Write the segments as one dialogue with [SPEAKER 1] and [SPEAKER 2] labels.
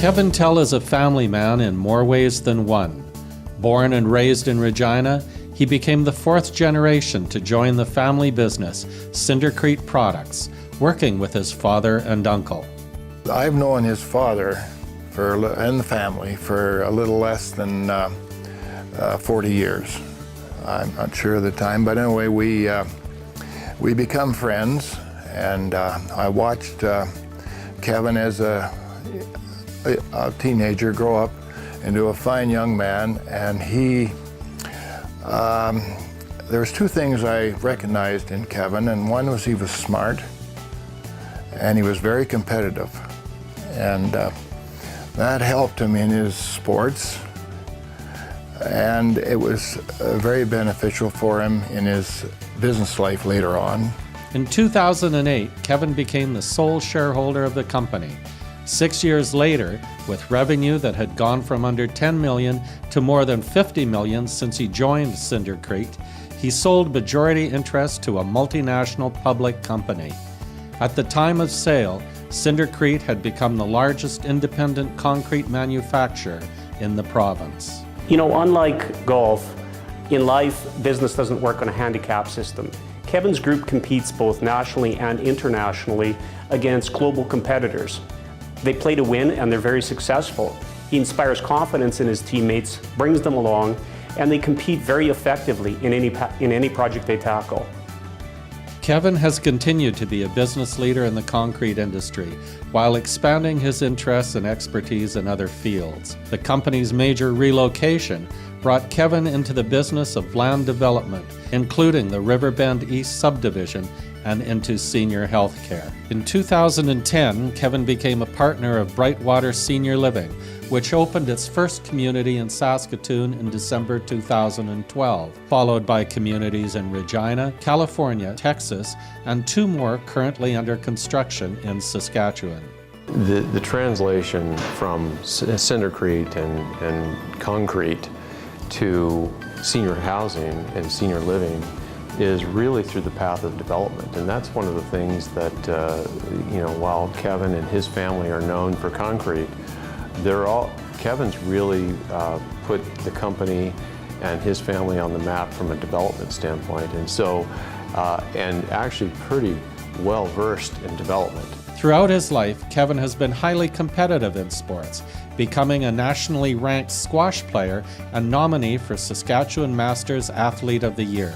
[SPEAKER 1] Kevin Tell is a family man in more ways than one. Born and raised in Regina, he became the fourth generation to join the family business, Cindercrete Products, working with his father and uncle.
[SPEAKER 2] I've known his father and the family for a little less than 40 years. I'm not sure of the time, but anyway, we become friends, and I watched Kevin as a teenager grow up into a fine young man, and there's two things I recognized in Kevin, and one was he was smart, and he was very competitive, and that helped him in his sports, and it was very beneficial for him in his business life later on.
[SPEAKER 1] In 2008, Kevin became the sole shareholder of the company. 6 years later, with revenue that had gone from under $10 million to more than $50 million since he joined Cindercrete, he sold majority interest to a multinational public company. At the time of sale, Cindercrete had become the largest independent concrete manufacturer in the province.
[SPEAKER 3] You know, unlike golf, in life, business doesn't work on a handicap system. Kevin's group competes both nationally and internationally against global competitors. They play to win, and they're very successful. He inspires confidence in his teammates, brings them along, and they compete very effectively in any project they tackle.
[SPEAKER 1] Kevin has continued to be a business leader in the concrete industry while expanding his interests and expertise in other fields. The company's major relocation brought Kevin into the business of land development, including the Riverbend East subdivision, and into senior health care. In 2010, Kevin became a partner of Brightwater Senior Living, which opened its first community in Saskatoon in December 2012, followed by communities in Regina, California, Texas, and 2 more currently under construction in Saskatchewan.
[SPEAKER 4] The translation from Cindercrete and concrete to senior housing and senior living is really through the path of development. And that's one of the things that, while Kevin and his family are known for concrete, Kevin's really put the company and his family on the map from a development standpoint. And so, and actually pretty well versed in development.
[SPEAKER 1] Throughout his life, Kevin has been highly competitive in sports, becoming a nationally ranked squash player and nominee for Saskatchewan Masters Athlete of the Year.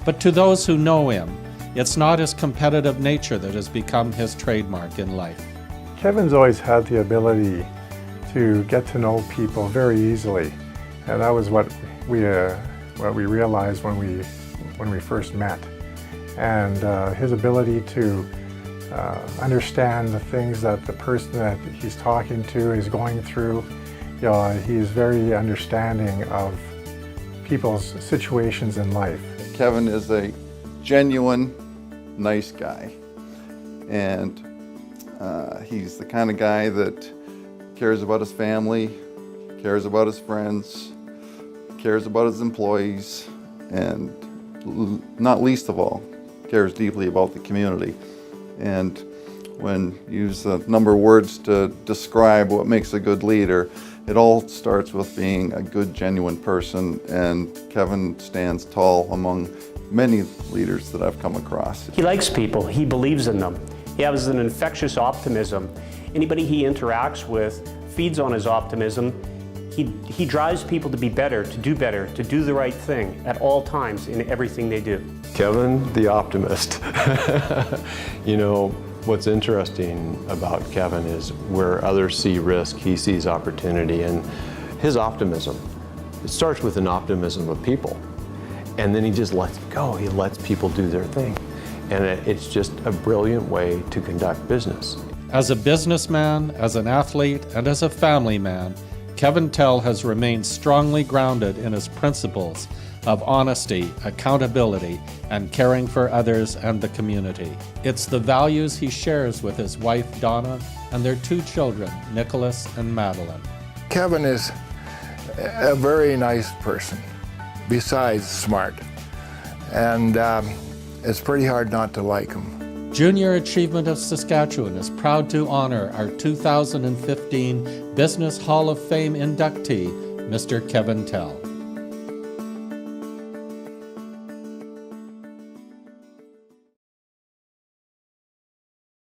[SPEAKER 1] But to those who know him, it's not his competitive nature that has become his trademark in life.
[SPEAKER 5] Kevin's always had the ability to get to know people very easily, and that was what we realized when we first met. And his ability to understand the things that the person that he's talking to is going through. He's very understanding of people's situations in life.
[SPEAKER 6] Kevin is a genuine, nice guy, and he's the kind of guy that cares about his family, cares about his friends, cares about his employees, and not least of all, cares deeply about the community. And when you use a number of words to describe what makes a good leader, it all starts with being a good, genuine person, and Kevin stands tall among many leaders that I've come across.
[SPEAKER 3] He likes people, he believes in them. He has an infectious optimism. Anybody he interacts with feeds on his optimism. He drives people to be better, to do the right thing at all times in everything they do.
[SPEAKER 4] Kevin, the optimist. What's interesting about Kevin is where others see risk, he sees opportunity, and his optimism, it starts with an optimism of people, and then he just lets it go. He lets people do their thing, and it's just a brilliant way to conduct business.
[SPEAKER 1] As a businessman, as an athlete, and as a family man, Kevin Tell has remained strongly grounded in his principles of honesty, accountability, and caring for others and the community. It's the values he shares with his wife, Donna, and their 2 children, Nicholas and Madeline.
[SPEAKER 2] Kevin is a very nice person, besides smart, and it's pretty hard not to like him.
[SPEAKER 1] Junior Achievement of Saskatchewan is proud to honor our 2015 Business Hall of Fame inductee, Mr. Kevin Tell.